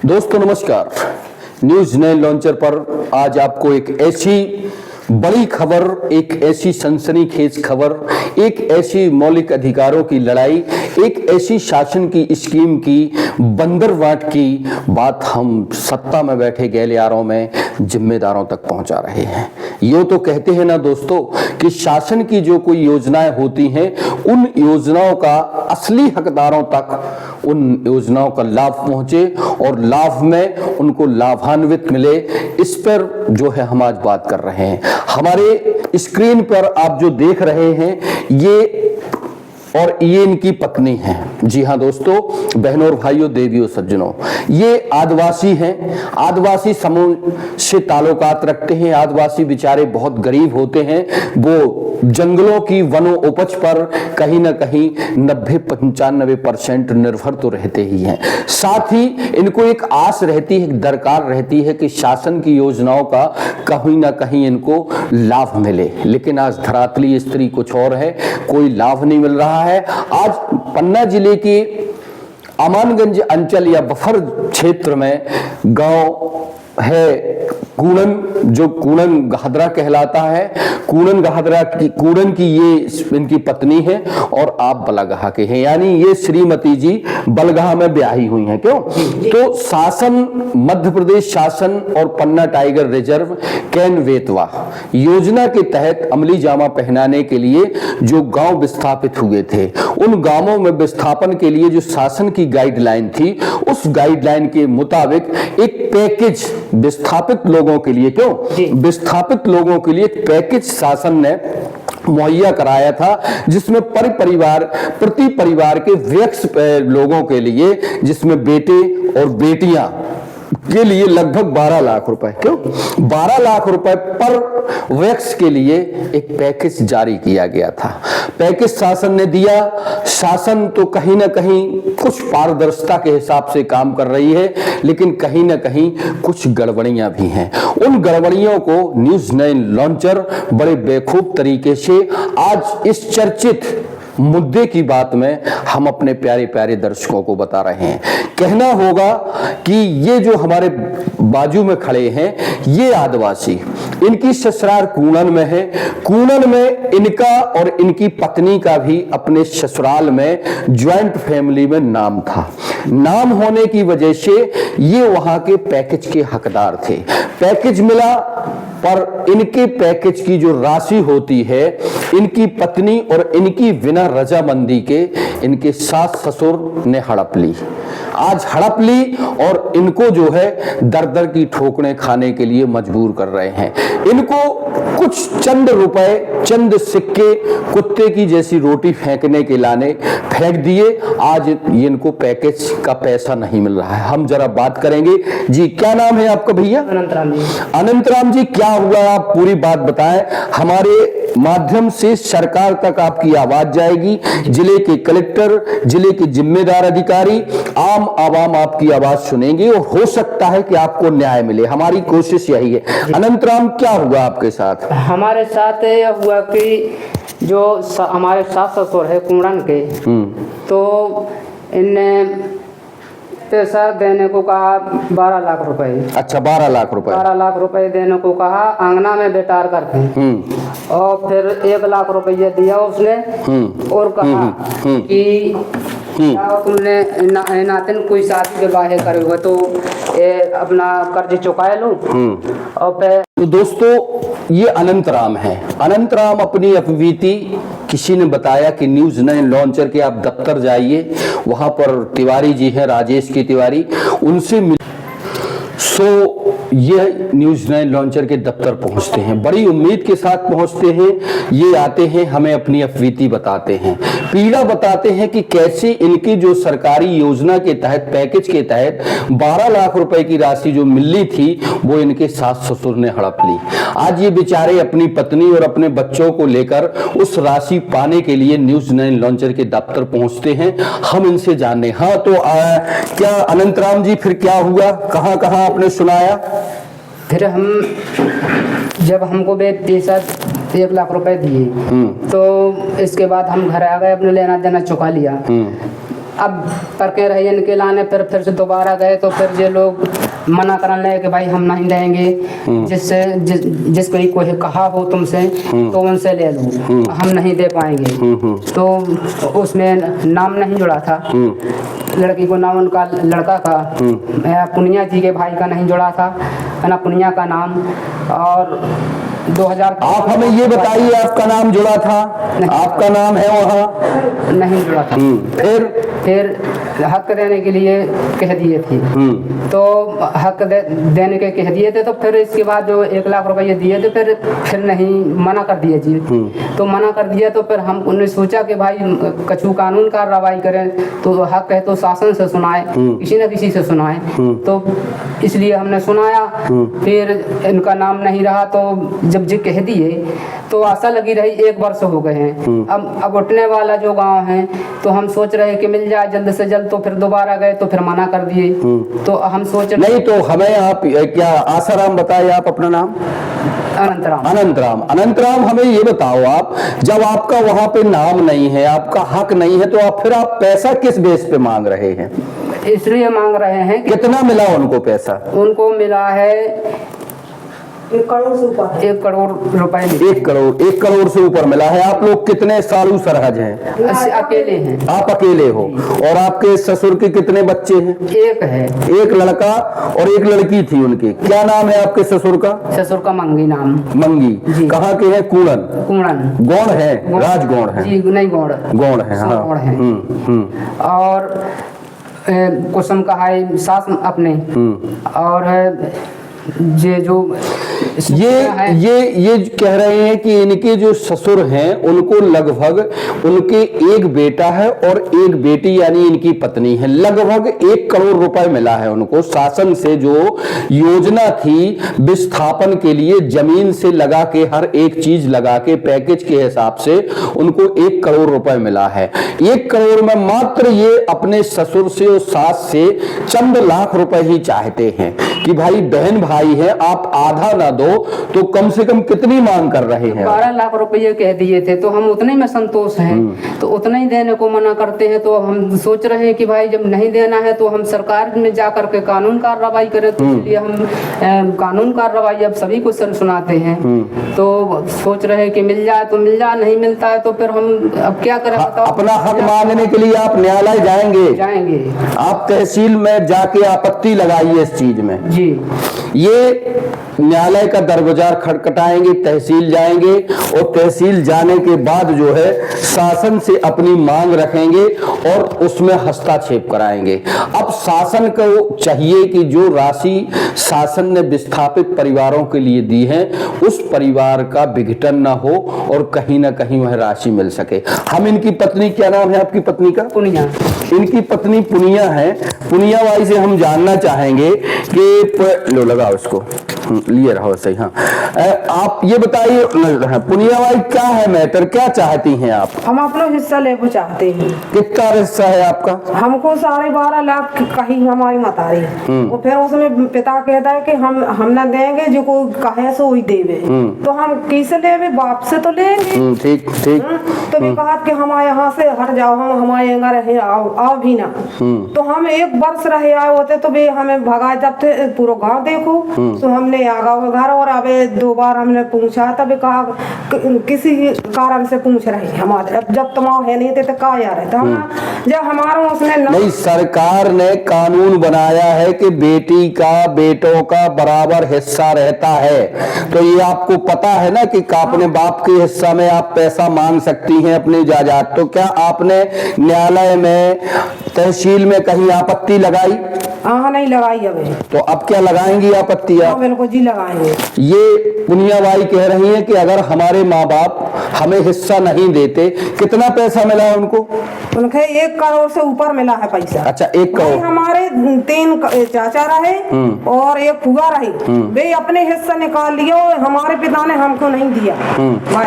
दोस्तों नमस्कार। News 9 launcher पर आज आपको एक ऐसी बड़ी खबर, एक ऐसी सनसनीखेज खबर, एक ऐसी मौलिक अधिकारों की लड़ाई, एक ऐसी शासन की स्कीम की बंदरवाट की बात हम सत्ता में बैठे गैलियारों में जिम्मेदारों तक पहुंचा रहे हैं। यो तो कहते हैं ना दोस्तों कि शासन की जो कोई योजनाएं होती हैं उन योजनाओं का असली हकदारों तक उन योजनाओं का लाभ पहुंचे और लाभ में उनको लाभान्वित मिले, इस पर जो है हम आज बात कर रहे हैं। हमारे स्क्रीन पर आप जो देख रहे हैं ये इनकी पत्नी है। जी हाँ दोस्तों, बहनों और भाइयों, देवियों, सज्जनों, ये आदिवासी हैं। आदिवासी समूह से ताल्लुकात रखते हैं। आदिवासी बेचारे बहुत गरीब होते हैं। वो जंगलों की वनों उपज पर कहीं ना कहीं 90-95% निर्भर तो रहते ही हैं। साथ ही इनको एक आस रहती है, दरकार रहती है कि शासन की योजनाओं का कहीं ना कहीं इनको लाभ मिले। लेकिन आज धरातली स्थिति कुछ और है, कोई लाभ नहीं मिल रहा है। आज पन्ना जिले के अमानगंज अंचल या बफर क्षेत्र में गांव है कूड़न, जो कूड़न गहदरा कहलाता है। कूड़न की ये इनकी पत्नी है और आप बलगहा के हैं, यानी ये श्रीमती जी बलगहा में ब्याही हुई हैं। क्यों? तो शासन, मध्य प्रदेश शासन और पन्ना टाइगर रिजर्व कैन वेतवा योजना के तहत अमली जामा पहनाने के लिए जो गांव विस्थापित हुए थे, उन गांवों में विस्थापन के लिए जो शासन की गाइडलाइन थी, उस गाइडलाइन के मुताबिक एक पैकेज विस्थापित लोगों के लिए, क्यों विस्थापित लोगों के लिए एक पैकेज शासन ने मुहैया कराया था, जिसमें प्रति परिवार के वयस्क लोगों के लिए, जिसमें बेटे और बेटियां के लिए लगभग 12 लाख रुपए, क्यों 12 लाख रुपए पर वयस्क के लिए एक पैकेज जारी किया गया था। पैकेज शासन ने दिया। शासन तो कहीं ना कहीं कुछ पारदर्शिता के हिसाब से काम कर रही है, लेकिन कहीं ना कहीं कुछ गड़बड़ियां भी हैं। उन गड़बड़ियों को न्यूज 9 लॉन्चर बड़े बेखूब तरीके से आज इस चर्चित मुद्दे की बात में हम अपने प्यारे प्यारे दर्शकों को बता रहे हैं। कहना होगा कि ये जो हमारे बाजू में खड़े हैं, ये आदिवासी, इनकी ससुराल कूड़न में है। कूड़न में इनका और इनकी पत्नी का भी अपने ससुराल में ज्वाइंट फैमिली में नाम था। नाम होने की वजह से ये वहां के पैकेज के हकदार थे। पैकेज मिला, पर इनके पैकेज की जो राशि होती है, इनकी पत्नी और इनकी बिना रजामंदी के इनके सास ससुर ने हड़प ली। आज हड़प ली और इनको जो है दर दर की ठोकरें खाने के लिए मजबूर कर रहे हैं। इनको कुछ चंद रुपए, चंद सिक्के कुत्ते की जैसी रोटी फेंकने के लाने फेंक दिए। आज इनको पैकेज का पैसा नहीं मिल रहा है। हम जरा बात करेंगे। जी, क्या नाम है आपका भैया? अनंतराम जी। अनंतराम जी, क्या हुआ, आप पूरी बात बताएं। हमारे माध्यम से सरकार तक आपकी आवाज जाएगी। जिले के कलेक्टर, जिले के जिम्मेदार अधिकारी, आम आवाम आपकी आवाज सुनेंगे और हो सकता है कि आपको न्याय मिले। हमारी कोशिश यही है। अनंतराम, क्या हुआ आपके साथ? हमारे साथ यह हुआ कि जो हमारे सास ससुर है कुमड़न के, तो इनने पैसा देने को कहा 12 लाख रुपए। अच्छा, 12 लाख रुपए। 12 लाख रुपए देने को कहा, आंगना में बेटार करके। और फिर 1 लाख रुपया दिया उसने और कहा कि तुमने नातिन कोई शादी के बाहे करोगे तो अपना कर्ज चुकाए लो। और फिर तो दोस्तों, ये अनंतराम है। अनंतराम अपनी अपवीति किसी ने बताया कि न्यूज 9 लॉन्चर के आप दफ्तर जाइए, वहां पर तिवारी जी हैं, राजेश के तिवारी, उनसे मिल। ये न्यूज 9 लॉन्चर के दफ्तर पहुंचते हैं, बड़ी उम्मीद के साथ पहुंचते हैं। ये आते हैं, हमें अपनी अपवीति बताते हैं, पीड़ा बताते हैं कि कैसे इनकी जो सरकारी योजना के तहत, पैकेज के तहत 12 लाख रुपए की राशि जो मिलनी थी, वो इनके सास ससुर ने हड़प ली। आज ये बेचारे अपनी पत्नी और अपने बच्चों को लेकर उस राशि पाने के लिए न्यूज 9 लॉन्चर के दफ्तर पहुंचते हैं। हम इनसे जानने। हाँ, तो क्या अनंतराम जी, फिर क्या हुआ, कहाँ कहाँ आपने सुनाया? फिर हम जब हमको पैसा 1 लाख रुपए दिए, तो इसके बाद हम घर आ गए, अपने लेना देना चुका लिया। अब करके रहे इनके लाने, फिर से दोबारा गए तो फिर ये लोग मना करने लगे कि भाई हम नहीं देंगे, जिससे जिसको कोई कहा हो तुमसे तो उनसे ले लो, हम नहीं दे पाएंगे। तो उसमें नाम नहीं जुड़ा था लड़की को, नाम उनका लड़का का पुनिया जी के भाई का नहीं जुड़ा था, है ना, पुनिया का नाम। और 2000 आप हमें ये बताइए, आपका नाम जुड़ा था? आपका नाम है वहाँ? नहीं जुड़ा था। फिर हक देने के लिए कह दिए थे, तो हक देने के कह दिए थे, तो फिर इसके बाद जो 1 लाख रुपये दिए थे फिर नहीं, मना कर दिए जी। तो मना कर दिया तो फिर हमने सोचा कि भाई कछु कानून कार्रवाई करें, तो हक है तो शासन से सुनाए, किसी न किसी से सुनाए। तो इसलिए हमने सुनाया, फिर इनका नाम नहीं रहा, तो जब जी कह दिए तो आशा लगी रही, 1 वर्ष हो गए हैं। अब उठने वाला जो गांव है, तो हम सोच रहे कि मिल जाए जल्द से जल्द, तो फिर दोबारा गए तो फिर मना कर दिए। तो हम सोच नहीं, तो हमें आप क्या आसाराम बताइए, आप अपना नाम? अनंतराम। अनंतराम, हमें ये बताओ, आप जब आपका वहां पे नाम नहीं है, आपका हक नहीं है, तो आप पैसा किस बेस पे मांग रहे हैं? इसलिए मांग रहे हैं कि कितना मिला उनको पैसा? उनको मिला है 1 करोड़ से ऊपर, 1 करोड़ रुपए। 1 करोड़ से ऊपर मिला है। आप लोग कितने सालू सरहज हैं? अकेले हैं। आप अकेले हो। और आपके ससुर के कितने बच्चे हैं? एक है। एक लड़का और एक लड़की थी उनकी। क्या नाम है आपके ससुर का? ससुर का मंगी नाम। मंगी। कहाँ के हैं? कूड़न। गौड़ है? राजगौड़ है जी? नहीं, गौड़ है। हाँ। गौड़ है। और कुसुम का है सास अपने। और ये जो ये कह रहे हैं कि इनके जो ससुर हैं उनको लगभग, उनके एक बेटा है और एक बेटी, यानी इनकी पत्नी है, लगभग 1 करोड़ रुपए मिला है उनको शासन से। जो योजना थी विस्थापन के लिए, जमीन से लगा के, हर एक चीज लगा के, पैकेज के हिसाब से उनको 1 करोड़ रुपए मिला है। 1 करोड़ में मात्र ये अपने ससुर से और सास से चंद लाख रुपए ही चाहते हैं कि भाई बहन भाई है, आप आधा ना दो तो कम से कम कितनी मांग कर रहे हैं? 12 लाख रुपये कह दिए थे, तो हम उतने में संतोष हैं, तो उतना ही देने को मना करते हैं। तो हम सोच रहे हैं कि भाई जब नहीं देना है तो हम सरकार में जा करके कानून कार्रवाई करें। तो इसलिए हम कानून कार्रवाई अब सभी को सुनाते हैं। तो सोच रहे हैं कि मिल जाए तो मिल जाए, नहीं मिलता है तो फिर हम अब क्या करें बताओ? अपना हक मांगने के लिए आप न्यायालय जाएंगे? आप तहसील में जाके आपत्ति लगाइए इस चीज में जी। ये न्यायालय का दरवाजा खटखटाएंगे, तहसील जाएंगे और तहसील जाने के बाद जो है शासन से अपनी मांग रखेंगे और उसमें हस्तक्षेप कराएंगे। अब शासन को चाहिए कि जो राशि शासन ने विस्थापित परिवारों के लिए दी है, उस परिवार का विघटन ना हो और कहीं ना कहीं वह राशि मिल सके। हम इनकी पत्नी, क्या नाम है आपकी पत्नी का? पुनिया। इनकी पत्नी पुनिया है। पुनिया बाई से हम जानना चाहेंगे कि लो लगाओ इसको, लिए रहो सही। हाँ, आप ये बताइए पुनिया बाई, क्या है मैटर, क्या चाहती हैं आप? हम अपना हिस्सा लेको चाहते हैं। कितना हिस्सा है आपका? हमको 12.5 लाख कही हमारी मतारी। और फिर उसमें पिता कहता है कि हम न देंगे, जो कोई कहे सो ही देवे। तो हम किसे लेवे? बाप से तो लेंगे। ठीक। तो भी कहा कि हमारे यहाँ से हट जाओ, हम हमारे यहाँ रहे, आओ भी ना। तो हम 1 वर्ष रहे आए होते तो भी हमें भगा, जब थे पूरा गाँव देखो। तो हमने आगा घर, और अबे 2 बार हमने पूछा, तब कहा किसी कारण से पूछ रहे हमारे, जब तुम है नहीं थे तो कहा यार है, तो हम जब हमारा उसने नहीं, सरकार ने कानून बनाया है कि बेटी का बेटों का बराबर हिस्सा रहता है। तो ये आपको पता है ना कि अपने बाप के हिस्सा में आप पैसा मांग सकती हैं अपनी जायदाद। तो क्या आपने न्यायालय में, तहसील में कहीं आपत्ति लगाई? हाँ, नहीं लगाई अभी। तो अब क्या लगाएंगी आपत्ति आप? बिल्कुल जी लगाएंगे। ये पुनिया बाई कह रही है कि अगर हमारे माँ बाप हमें हिस्सा नहीं देते, कितना पैसा मिला है उनको? उनके 1 करोड़ से ऊपर मिला है पैसा। अच्छा, 1 करोड़। हमारे 3 चाचा रहे और 1 फुआ रही, वे अपने हिस्सा निकाल लिया और हमारे पिता ने हमको नहीं दिया।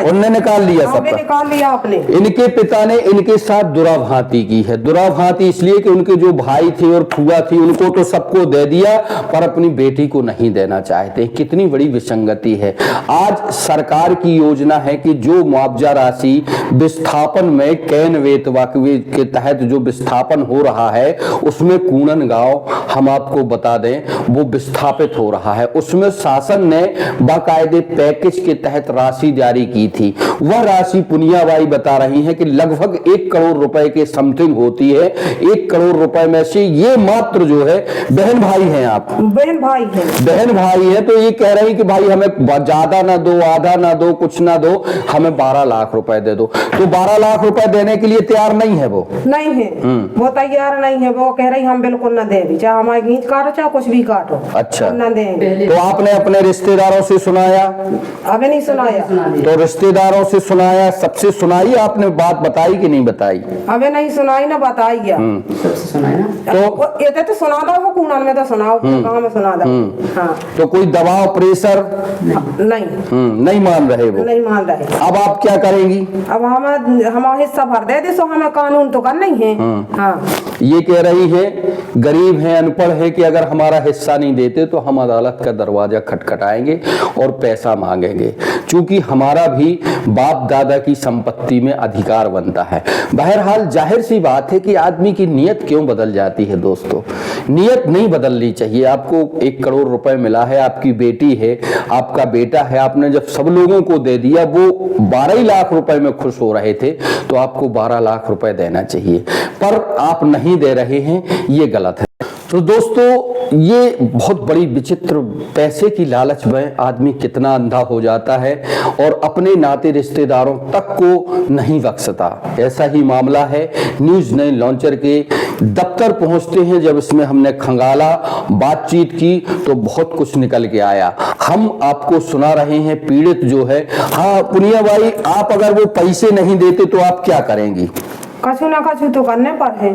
उन्होंने निकाल लिया, सब निकाल लिया अपने। इनके पिता ने इनके साथ दुराभांति की है। दुराभांति इसलिए कि उनके जो भाई थे और फुआ थी, उनको तो सबको दे दिया, पर अपनी बेटी को नहीं देना चाहते। कितनी बड़ी विसंगति है। आज सरकार की योजना है कि जो मुआवजा राशि विस्थापन में कैन वेतवा के तहत जो विस्थापन हो रहा है उसमें कूनन गांव हम आपको बता दें वो विस्थापित हो रहा है। उसमें शासन ने बाकायदे पैकेज के तहत राशि जारी की थी। वह राशि पुनियाबाई बता रही है कि लगभग 1 करोड़ रुपए के समथिंग होती है। 1 करोड़ रुपए में से ये मात्र जो है, बहन भाई हैं आप? बहन भाई है। बहन भाई है तो ये कह रही कि भाई हमें ज्यादा ना दो, आधा ना दो, कुछ ना दो, हमें 12 लाख रुपए दे दो। तो 12 लाख रुपए देने के लिए तैयार नहीं है वो? नहीं है, वो तैयार नहीं है। वो कह रही हम बिल्कुल ना देंगे, चाहे हमारी घींच काटो चाहे कुछ भी काटो। अच्छा, ना देंगे। तो आपने अपने रिश्तेदारों से सुनाया? अभी नहीं सुनाया। तो रिश्तेदारों से सुनाया, सबसे सुनाई, आपने बात बताई कि नहीं बताई? अबे नहीं सुनाई ना बताई गया। सबसे सुनाई ना। तो ये तो सुना दो, कूनन में तो सुनाओ, कहाँ में सुना दो। हाँ। तो कोई दबाव प्रेशर? नहीं, नहीं मान रहे वो? नहीं मान रहे। अब आप क्या करेंगी? अब हमारा हिस्सा भर दे सो हमें कानून तो कर नहीं है। हाँ। ये कह रही है गरीब है, अनपढ़ है कि अगर हमारा हिस्सा नहीं देते तो हम अदालत का दरवाजा खटखटाएंगे और पैसा मांगेंगे, क्योंकि हमारा भी बाप दादा की संपत्ति में अधिकार बनता है। बहरहाल जाहिर सी बात है कि आदमी की नीयत क्यों बदल जाती है दोस्तों? नीयत नहीं बदलनी चाहिए। आपको 1 करोड़ रुपए मिला है, आपकी बेटी है, आपका बेटा है, आपने जब सब लोगों को दे दिया, वो 12 लाख रुपए में खुश हो रहे थे, तो आपको 12 लाख रुपए देना चाहिए, पर आप नहीं दे रहे हैं, ये गलत है। तो दोस्तों ये बहुत बड़ी विचित्र, पैसे की लालच में आदमी कितना अंधा हो जाता है और अपने नाते रिश्तेदारों तक को नहीं बख्शता। ऐसा ही मामला है। न्यूज 9 लॉन्चर के दफ्तर पहुंचते हैं, जब इसमें हमने खंगाला, बातचीत की तो बहुत कुछ निकल के आया। हम आपको सुना रहे हैं पीड़ित जो है। हाँ पुनियाबाई, आप अगर वो पैसे नहीं देते तो आप क्या करेंगी? कछु ना कछु तो करने पर है।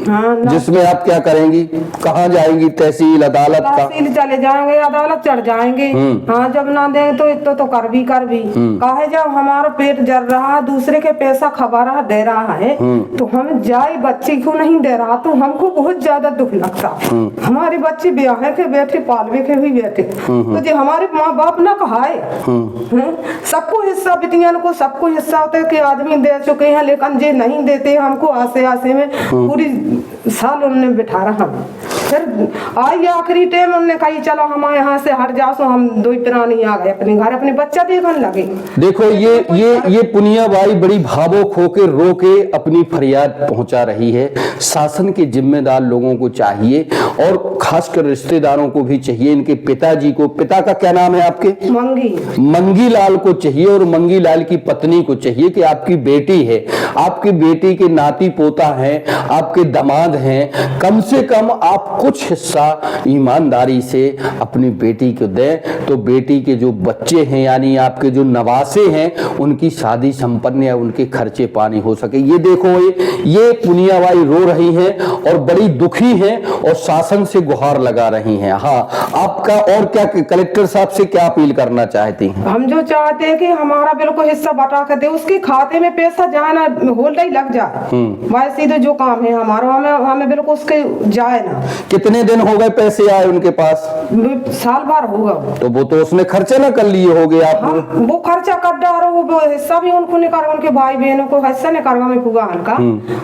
हाँ, जिसमें आप क्या करेंगी? कहाँ जाएंगी? तहसील, अदालत? तहसील चले जाएंगे, अदालत चढ़ जाएंगे। हाँ, जब ना देंगे तो इतना तो कर भी काहे जब हमारा पेट जल रहा है, दूसरे के पैसा खबा रहा दे रहा है, तो हम जाए बच्ची को नहीं दे रहा तो हमको बहुत ज्यादा दुख लगता। हमारे बच्चे ब्याह के बैठे, पालवे के भी बैठे, तो जो हमारे माँ बाप ना कहाए, सबको हिस्सा, बिटियान को सबको हिस्सा होता है कि आदमी दे चुके हैं, लेकिन जे नहीं देते हमको आसे आसे में पूरी साल उन्होंने बिठा रहा। फिर आई आखिरी टाइम उन्होंने कही चलो हम यहाँ से हट जाओ, सो हम 2 प्राणी आ गए अपने घर, अपने बच्चा देखने लगे। देखो ये पुनियाबाई बड़ी भावुक होके रो के अपनी फरियाद पहुंचा रही है। शासन के जिम्मेदार लोगों को चाहिए और खासकर रिश्तेदारों को भी चाहिए, इनके पिताजी को, पिता का क्या नाम है आपके? मंगी लाल को चाहिए और मंगी लाल की पत्नी को चाहिए कि आपकी बेटी है, आपकी बेटी के नाती पोता हैं, आपके दामाद हैं, कम से कम आप कुछ हिस्सा ईमानदारी से अपनी बेटी को दें, तो बेटी के जो बच्चे हैं यानी आपके जो नवासे हैं उनकी शादी संपन्न या उनके खर्चे पानी हो सके। ये देखो ये पुनियाबाई रो रही हैं और बड़ी दुखी हैं और शासन से गुहार लगा रही हैं। हाँ, आपका और क्या, कलेक्टर साहब से क्या अपील करना चाहती हैं? हम जो चाहते हैं कि हमारा बिल्कुल हिस्सा बटा कर दे, उसके खाते में पैसा जाए ना, होल्ड ही लग जाए, वैसे सीधे जो काम है हमारा, हमें बिल्कुल उसके जाए ना। कितने दिन हो गए पैसे आए उनके पास? साल भर होगा। तो वो तो उसने खर्चे ना कर लिए होगे आप? हाँ, वो खर्चा कर डालो, वो हिस्सा भी उनको निकाल, उनके भाई बहनों को हिस्सा निकाल में पुगा का।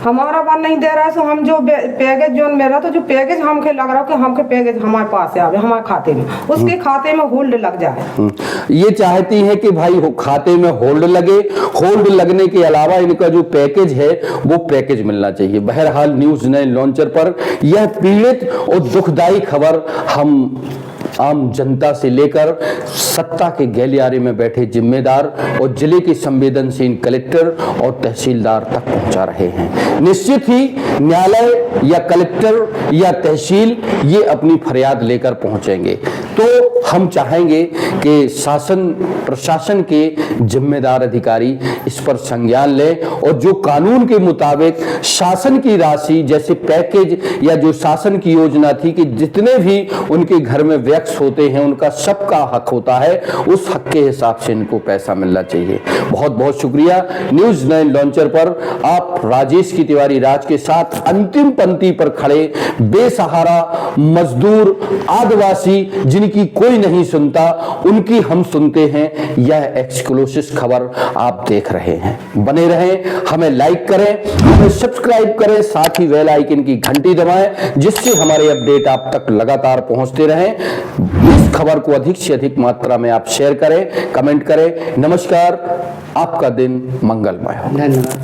हमारा बार नहीं दे रहा है, तो हम जो पैकेज जो मेरा, तो जो पैकेज हमके लग रहा है कि हमके पैकेज हमारे पास आवे, हमारे खाते में, उसके खाते में होल्ड लग जाए। ये चाहती है कि भाई खाते में होल्ड लगे, होल्ड लगने के अलावा इनका जो पैकेज है वो पैकेज मिलना चाहिए। बहरहाल न्यूज 9 लॉन्चर पर यह पीड़ित और दुखदाई खबर हम आम जनता से लेकर सत्ता के गलियारे में बैठे जिम्मेदार और जिले के संवेदनशील कलेक्टर और तहसीलदार तक पहुंचा रहे हैं। निश्चित ही न्यायालय या कलेक्टर या तहसील ये अपनी फरियाद लेकर पहुंचेंगे, तो हम चाहेंगे कि शासन प्रशासन के जिम्मेदार अधिकारी इस पर संज्ञान लें और जो कानून के मुताबिक शासन की राशि, जैसे पैकेज या जो शासन की योजना थी कि जितने भी उनके घर में व्यक्ति टैक्स होते हैं उनका सबका हक होता है, उस हक के हिसाब से इनको पैसा मिलना चाहिए। बहुत बहुत शुक्रिया। न्यूज़ 9 लॉन्चर पर आप राजेश की तिवारी राज के साथ अंतिम पंक्ति पर खड़े बेसहारा मजदूर आदिवासी जिनकी कोई नहीं सुनता, उनकी हम सुनते हैं, यह एक्सक्लूसिव खबर आप देख रहे हैं। बने रहें, हमें लाइक करें, हमें सब्सक्राइब करें, साथ ही बेल आइकन की घंटी दबाएं, जिससे हमारे अपडेट आप तक लगातार पहुंचते रहें। इस खबर को अधिक से अधिक मात्रा में आप शेयर करें, कमेंट करें। नमस्कार, आपका दिन मंगलमय हो। धन्यवाद।